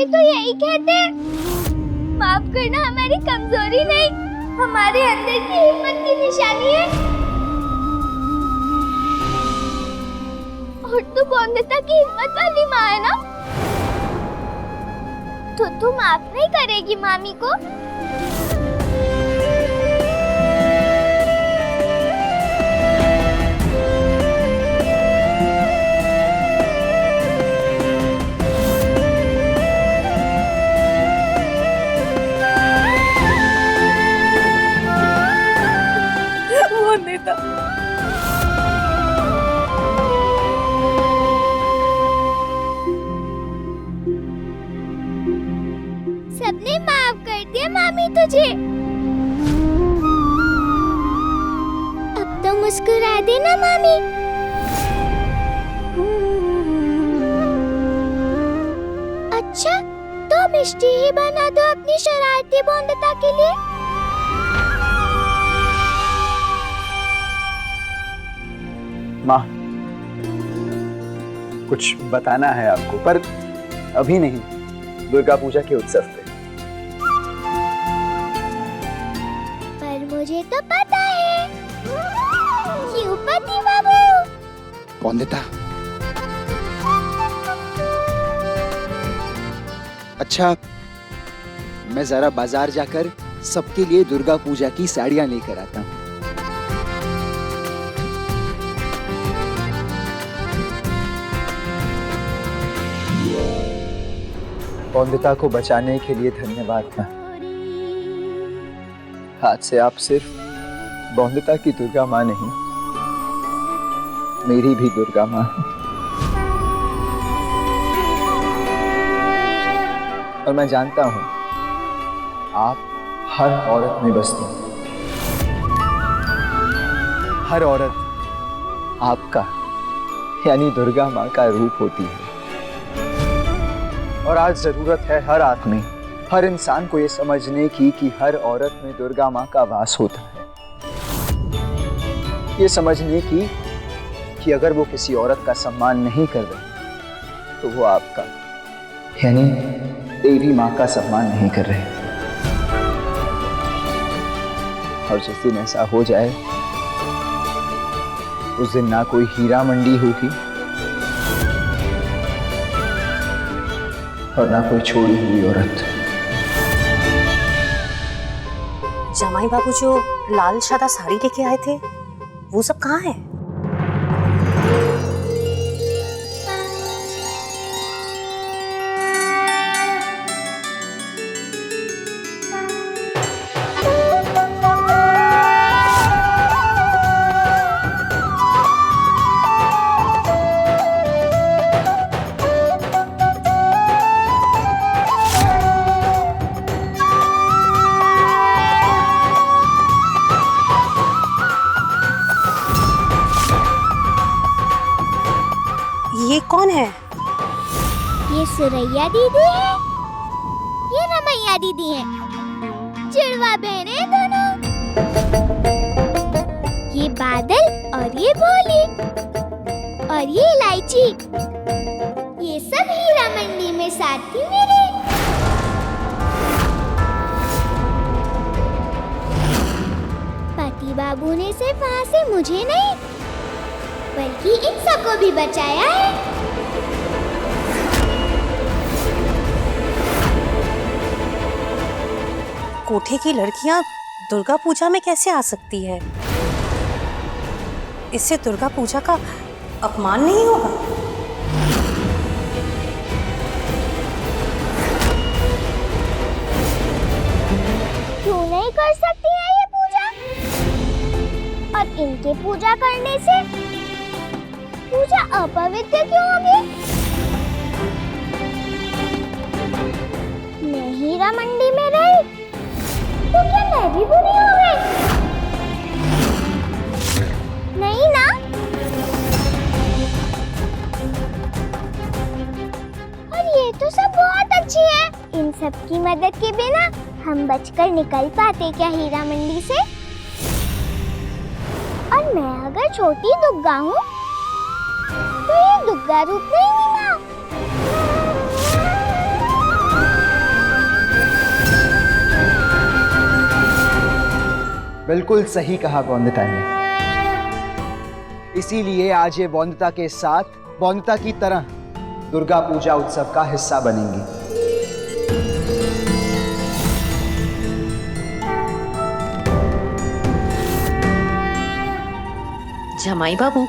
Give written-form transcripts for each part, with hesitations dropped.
भी तो यही कहते हैं, माफ करना हमारी कमजोरी नहीं, हमारे अंदर की हिम्मत की निशानी है। और तू बौंदता की हिम्मत वाली माँ है ना, तो तू माफ नहीं करेगी मामी को? वंदिता, सबने माफ कर दिया मामी तुझे, अब तो मुस्कुरा देना मामी। अच्छा, तो मिष्टी ही बना दो अपनी शरारती बौंदता के लिए। माँ, कुछ बताना है आपको, पर अभी नहीं, दुर्गा पूजा के उत्सव पे। पर मुझे तो पता है, क्यों पति बाबू? वंदिता, अच्छा, मैं जरा बाजार जाकर सबके लिए दुर्गा पूजा की साड़ियां लेकर आता हूँ। वंदिता को बचाने के लिए धन्यवाद माँ। आज से आप सिर्फ वंदिता की दुर्गा माँ नहीं, मेरी भी दुर्गा माँ हैं। और मैं जानता हूं आप हर औरत में बसती हैं। हर औरत आपका यानी दुर्गा माँ का रूप होती है। और आज जरूरत है हर आदमी, हर इंसान को ये समझने की कि हर औरत में दुर्गा माँ का वास होता है। ये समझने की कि अगर वो किसी औरत का सम्मान नहीं कर रही तो वो आपका यानी देवी माँ का सम्मान नहीं कर रहे। और जिस दिन ऐसा हो जाए उस दिन ना कोई हीरा मंडी होगी और ना कोई छोड़ी हुई औरत। जमाई बाबू जो लाल सादा साड़ी लेके आए थे, वो सब कहाँ है? ये कौन है? ये सुरैया दीदी है, ये रमैया दीदी है, जुड़वा बहनें हैं दोनों। ये बादल और ये भोली और ये इलायची, ये सब हीरा मंडी में साथी मेरे। पति बाबू ने सिर्फ वहाँ से मुझे नहीं बल्कि इन सबको भी बचाया है। कोठे की लड़कियां दुर्गा पूजा में कैसे आ सकती है? इससे दुर्गा पूजा का अपमान नहीं होगा? क्यों नहीं कर सकती है ये पूजा? और इनके पूजा करने से पूजा अपवित्र क्यों होगी? मैं हीरा मंडी में रही तो क्या मैं भी बुरी हो गई? नहीं ना? और ये तो सब बहुत अच्छी है। इन सब की मदद के बिना हम बचकर निकल पाते क्या हीरा मंडी से? और मैं अगर छोटी दुग्गा हूँ तो ये दुग्गा रूप नहीं हुई माँ। बिल्कुल सही कहा बौंदिता ने। इसीलिए आज ये बौंदिता के साथ, बौंदिता की तरह दुर्गा पूजा उत्सव का हिस्सा बनेंगी। जमाई बाबू,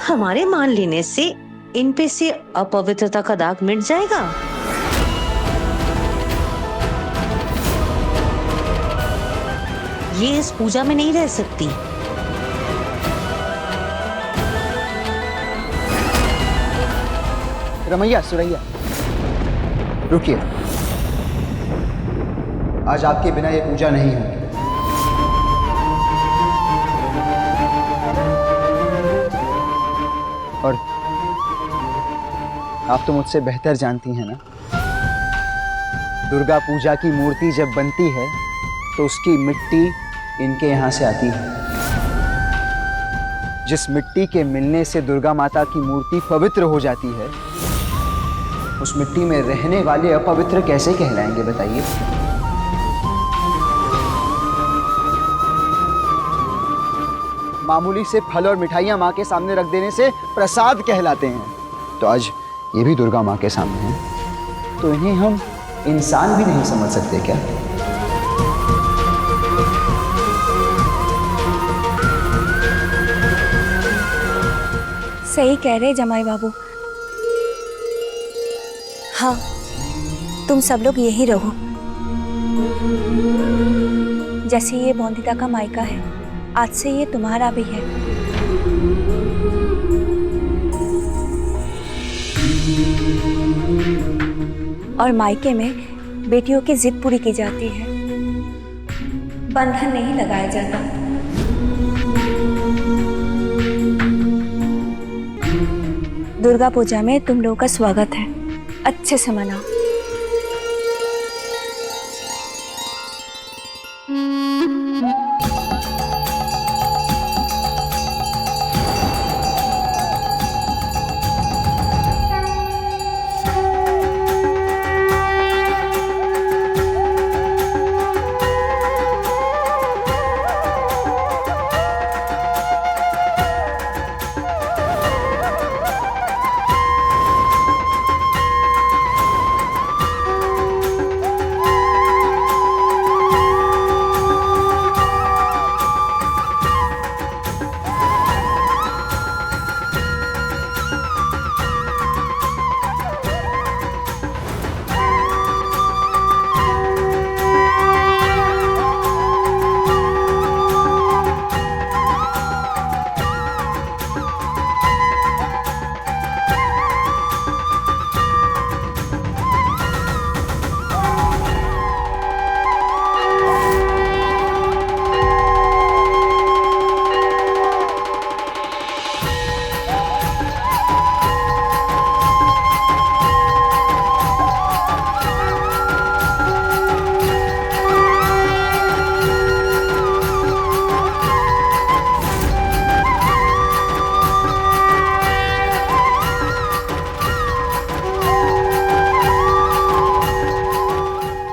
हमारे मान लेने से इन पे से अपवित्रता का दाग मिट जाएगा। ये इस पूजा में नहीं रह सकती। रमैया, सुरैया, रुकिए। आज आपके बिना ये पूजा नहीं होगी। और आप तो मुझसे बेहतर जानती हैं ना, दुर्गा पूजा की मूर्ति जब बनती है तो उसकी मिट्टी इनके यहाँ से आती है। जिस मिट्टी के मिलने से दुर्गा माता की मूर्ति पवित्र हो जाती है, उस मिट्टी में रहने वाले अपवित्र कैसे कहलाएंगे बताइए? मामूली से फल और मिठाइयां माँ के सामने रख देने से प्रसाद कहलाते हैं। तो आज ये भी दुर्गा माँ के सामने हैं, तो इन्हें हम इंसान भी नहीं समझ सकते क्या? सही कह रहे जमाई बाबू। हाँ, तुम सब लोग यही रहो। जैसे ये बौंदिता का मायका है, आज से ये तुम्हारा भी है। और मायके में बेटियों की जिद पूरी की जाती है, बंधन नहीं लगाया जाता। दुर्गा पूजा में तुम लोगों का स्वागत है, अच्छे से मनाओ।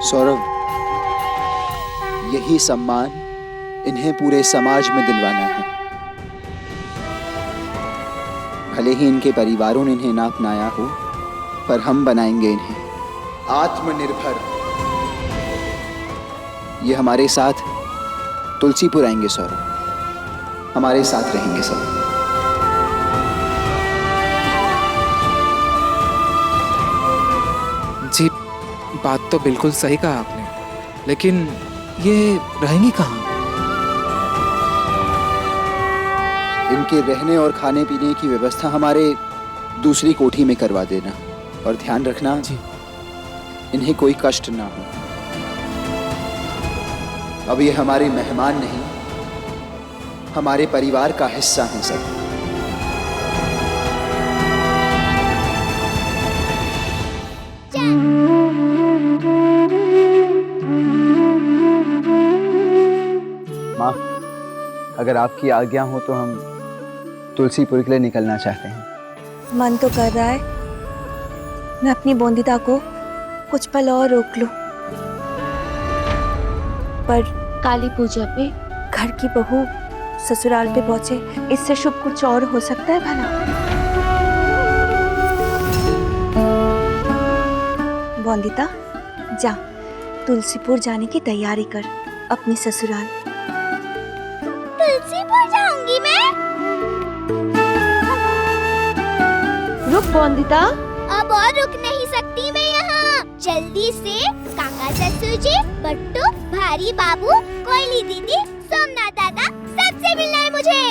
सौरभ, यही सम्मान इन्हें पूरे समाज में दिलवाना है। भले ही इनके परिवारों ने इन्हें ना अपनाया हो, पर हम बनाएंगे इन्हें आत्मनिर्भर। ये हमारे साथ तुलसीपुर आएंगे सौरभ, हमारे साथ रहेंगे सब। जी, बात तो बिल्कुल सही कहा आपने, लेकिन ये रहेंगी कहाँ? इनके रहने और खाने पीने की व्यवस्था हमारे दूसरी कोठी में करवा देना, और ध्यान रखना जी, इन्हें कोई कष्ट ना हो। अब ये हमारे मेहमान नहीं, हमारे परिवार का हिस्सा हैं सब। माँ, अगर आपकी आज्ञा हो तो हम तुलसीपुर के लिए निकलना चाहते हैं। मन तो कर रहा है मैं अपनी बौंदिता को कुछ पल और रोक लूं, पर काली पूजा पे घर की बहू ससुराल पे पहुंचे, इससे शुभ कुछ और हो सकता है भला? वंदिता, जा तुलसीपुर जाने की तैयारी कर, अपनी ससुराल। तुलसीपुर जाऊंगी मैं। रुक वंदिता। अब और रुक नहीं सकती मैं यहाँ। जल्दी से काका ससुर जी, बट्टू, भारी बाबू, कोयली दीदी, सोमनाथ दादा, सबसे मिलना है मुझे।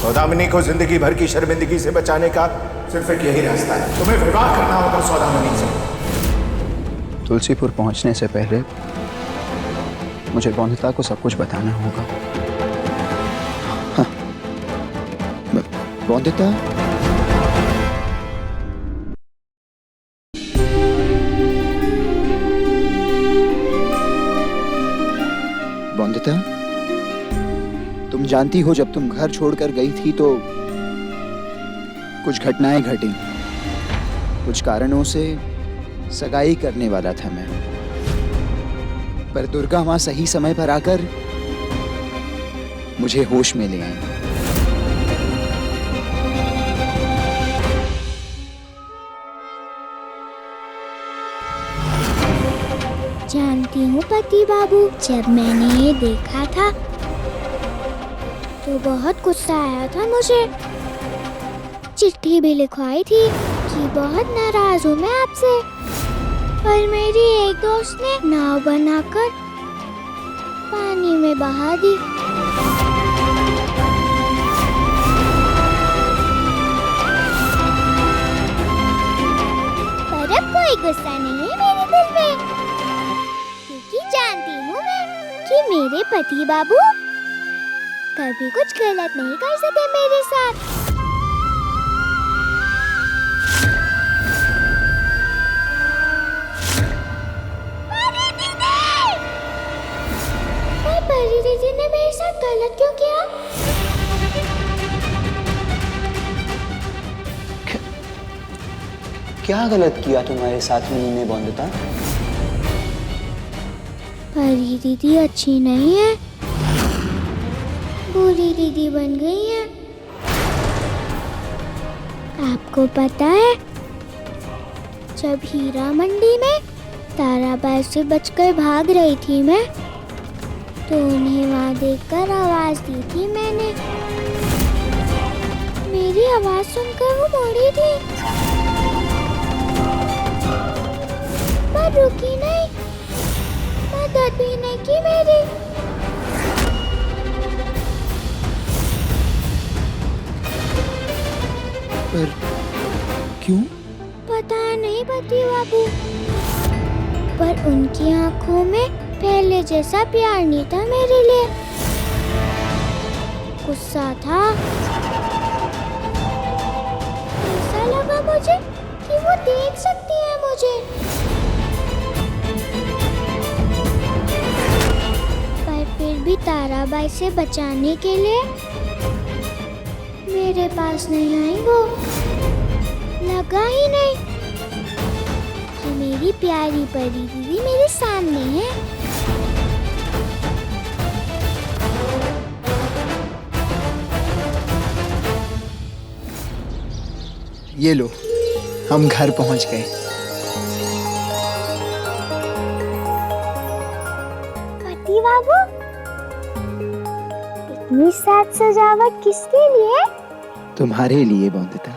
सौदामिनी को जिंदगी भर की शर्मिंदगी से बचाने का सिर्फ एक यही रास्ता है। तुम्हें विवाह करना होगा सौदामिनी से। तुलसीपुर पहुंचने से पहले मुझे वंदिता को सब कुछ बताना होगा। हाँ। वंदिता, वंदिता, तुम जानती हो जब तुम घर छोड़कर गई थी तो कुछ घटनाएं घटी। कुछ कारणों से सगाई करने वाला था मैं, पर दुर्गा माँ सही समय पर आकर मुझे होश में ले आई। जानती हूँ पति बाबू, जब मैंने ये देखा था तो बहुत गुस्सा आया था मुझे। चिट्ठी भी लिखवाई थी कि बहुत नाराज हूँ मैं आपसे, पर मेरी एक दोस्त ने नाव बनाकर पानी में बहा दी। पर अब कोई गुस्सा नहीं है मेरे दिल में, क्योंकि जानती हूँ मैं कि मेरे पति बाबू कभी कुछ गलत नहीं कर सके मेरे साथ। परी दीदी ने मेरे साथ गलत क्यों किया? क्या गलत किया तुम्हारे साथ में वंदिता? परी दीदी अच्छी नहीं है, बुरी दीदी बन गई है। आपको पता है, जब हीरा मंडी में ताराबाई से बचकर भाग रही थी मैं, तो उन्हें वहाँ देखकर आवाज दी थी मैंने। मेरी आवाज सुनकर वो मुड़ी थी, पर रुकी नहीं, मदद भी नहीं की मेरी। पर क्यों? पता नहीं पति बाबू, पर उनकी आंखों में पहले जैसा प्यार नहीं था मेरे लिए, गुस्सा था। ऐसा लगा मुझे कि वो देख सकती है मुझे, पर फिर भी ताराबाई से बचाने के लिए मेरे पास नहीं आई वो। लगा ही नहीं कि मेरी प्यारी परी दीदी मेरे सामने है। ये लो, हम घर पहुंच गए। पति बाबू, इतनी साज सजावट किसके लिए? तुम्हारे लिए वंदिता।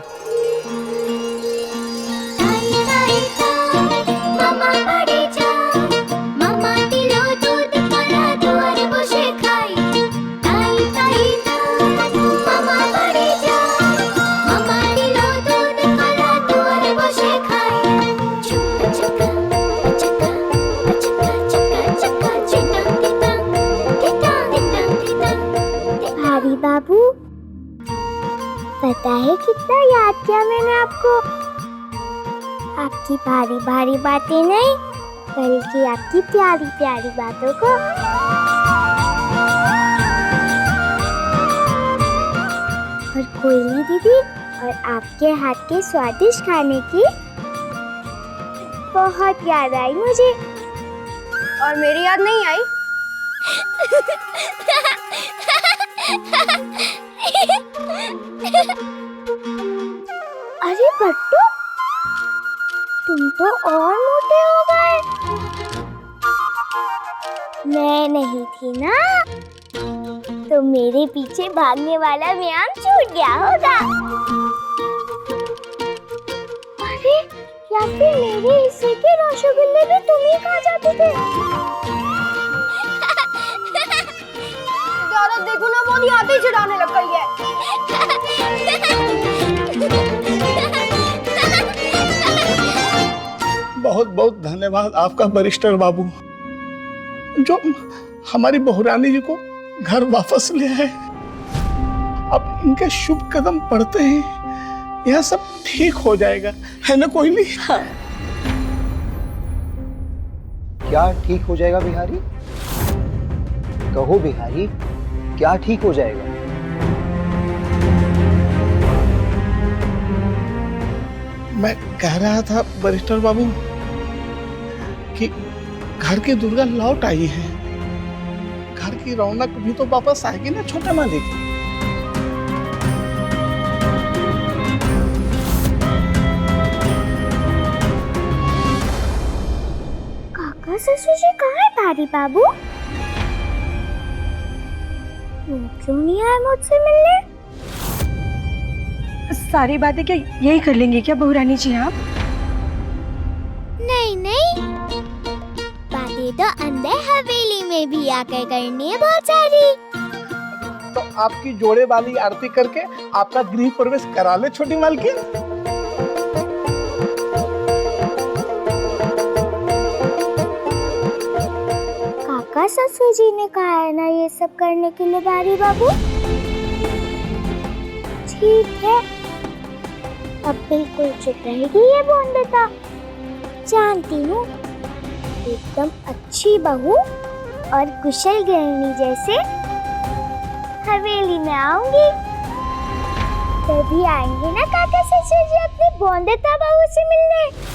बाबू, पता है कितना याद किया मैंने आपको। आपकी भारी भारी बातें नहीं, बल्कि आपकी प्यारी प्यारी बातों को। और कोयली दीदी और आपके हाथ के स्वादिष्ट खाने की बहुत याद आई मुझे। और मेरी याद नहीं आई? अरे बट्टू, तुम तो और मोटे हो गए। मैं नहीं थी ना, तो मेरे पीछे भागने वाला व्यायाम छूट गया होगा। अरे, या फिर मेरे हिस्से के रसगुल्ले भी तुम ही खा जाते थे। यार देखो ना, वो नहीं आते ही चिढ़ाने लग गई है। बहुत बहुत धन्यवाद आपका बैरिस्टर बाबू, जो हमारी बहुरानी जी को घर वापस ले आए। अब इनके शुभ कदम पड़ते ही यह सब ठीक हो जाएगा, है ना कोयली? हाँ। क्या ठीक हो जाएगा बिहारी? कहो बिहारी, क्या ठीक हो जाएगा? मैं कह रहा था बैरिस्टर बाबू कि घर की दुर्गा लौट आई है, घर की रौनक भी तो वापस आएगी ना छोटे मालिक। काका ससुर जी कहाँ है भारी बाबू? वो क्यों नहीं आए मुझसे मिलने? सारी बातें क्या यही कर लेंगे क्या बहुरानी जी आप? नहीं नहीं, बातें तो अंदर हवेली में भी आकर करनी है बहुत सारी। तो आपकी जोड़े वाली आरती करके आपका गृह प्रवेश करा ले छोटी मालकिन। काका ससुर जी ने कहा है ना ये सब करने के लिए बारी बाबू। ठीक है, अब बिल्कुल चुप रहेगी ये बोंदेता। जानती हूँ, एकदम अच्छी बहू और कुशल गृहिणी जैसे हवेली में आऊंगी, तभी आएंगे ना काका ससुर जी अपनी बोंदेता बहू से मिलने।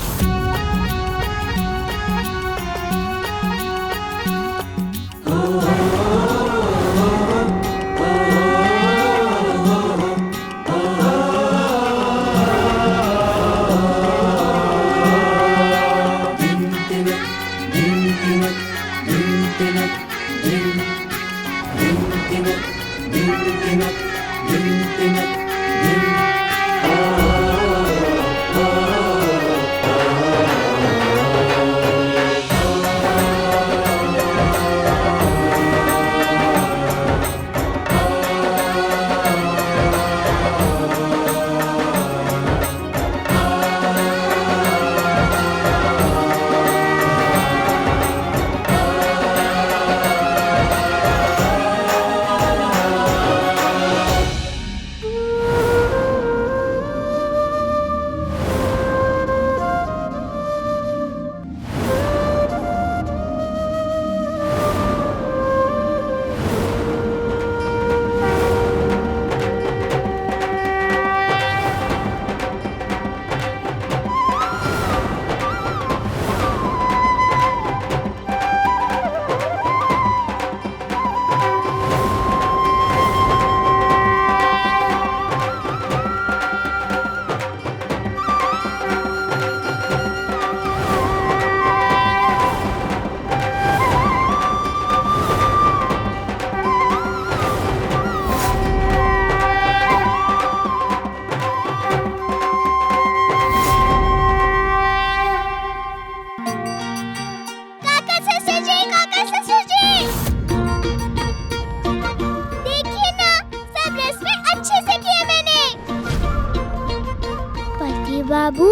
बाबू,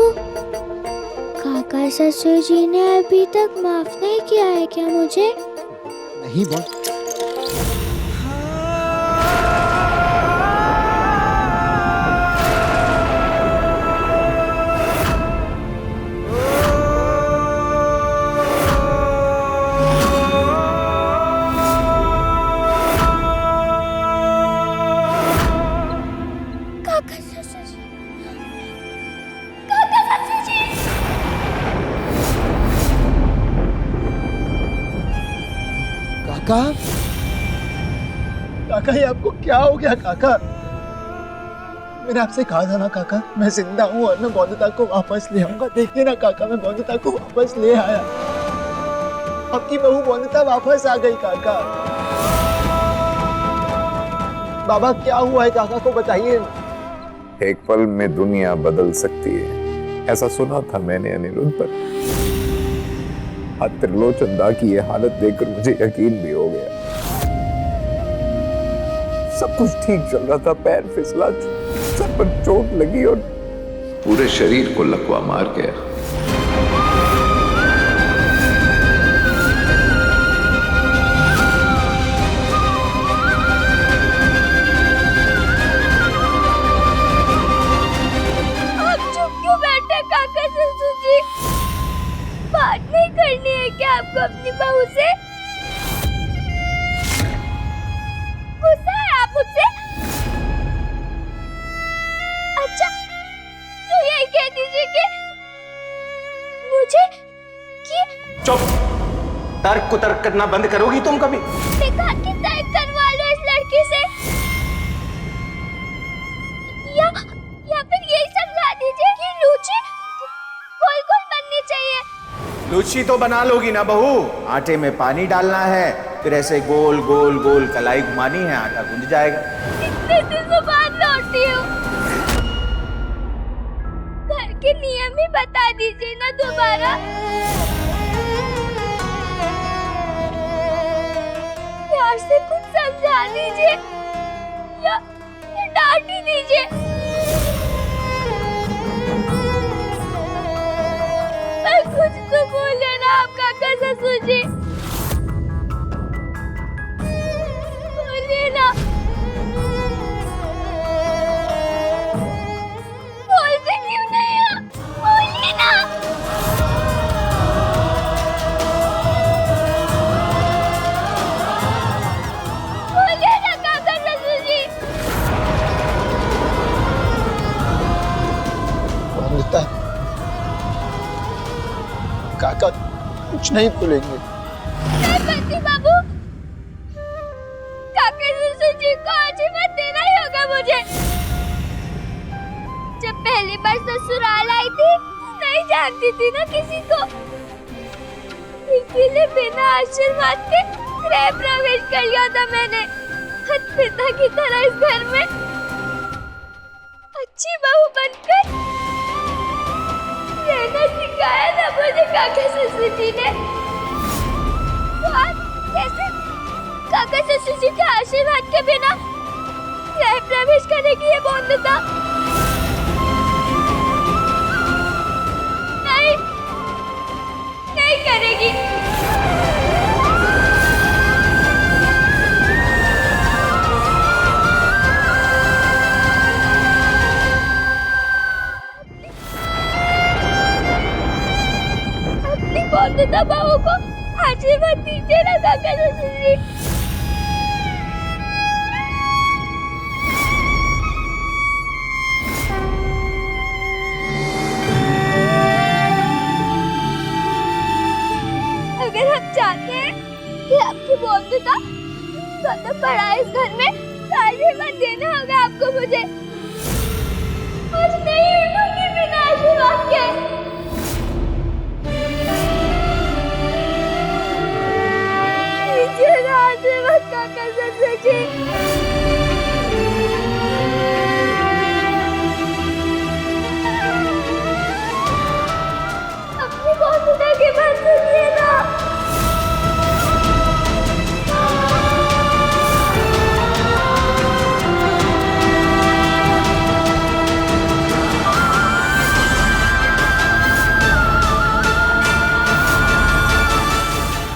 काका ससुर जी ने अभी तक माफ नहीं किया है क्या मुझे? नहीं बोल। काका काका ये आपको क्या हो गया काका? मैंने आपसे कहा था ना काका, मैं जिंदा हूँ और मैं बौद्धता को वापस ले आऊंगा। देखिए ना काका, मैं बौद्धता को वापस ले आया। आपकी बहू बौद्धता वापस आ गई काका। बाबा क्या हुआ है काका को बताइए। एक पल में दुनिया बदल सकती है, ऐसा सुना था मैंने अनिरुद्ध पर। आज त्रिलोचन दा की ये हालत देखकर मुझे यकीन भी हो गया। सब कुछ ठीक चल रहा था, पैर फिसला, सर पर चोट लगी और पूरे शरीर को लकवा मार गया। आप चुप क्यों बैठे काका ससुर जी? बात नहीं करनी है क्या आपको अपनी बहू से? गुस्सा है आप मुझसे? अच्छा तो यही कह दीजिए कि मुझे कि चुप! तर्क कुतर्क करना बंद करोगी तुम कभी? देखा कि तर्क करवा लो इस लड़की से, या फिर यही समझा दीजिए कि लूची गोल गोल बननी चाहिए। लूची तो बना लोगी ना बहू, आटे में पानी डालना है, फिर ऐसे गोल गोल गोल कलाई घुमानी है, आटा गूंज जाएगा। कितने दिनों बाद लौटी हो, घर के नियम ही बता दीजिए ना दोबारा। प्यार से कुछ समझा दीजिए या डांट ही दीजिए। पर कुछ तो बोले ना आप काका ससुर जी, बोलिए ना। बोलते क्यों नहीं हो? बोलिए ना। बोलिए ना काका ससुर जी। बौद्धता काका कुछ नहीं भूलेंगे। नहीं बंटी बाबू, काका ससुर जी को आशीर्वाद देना ही होगा मुझे। जब पहली बार ससुराल आई थी नहीं जानती थी ना किसी को, इसीलिए बिना आशीर्वाद के गृह प्रवेश कर लिया था मैंने। पिता की तरह इस घर में अच्छी बहू बनकर रहना सिखाया था मुझे काका ससुर जी ने। तो आज कैसे काका ससुर जी के आशीर्वाद के बिना गृह प्रवेश करेगी ये बौद्धता? नहीं, नहीं करेगी। अपनी बौद्धता बहू को आशीर्वाद दीजिए ना काका ससुर जी।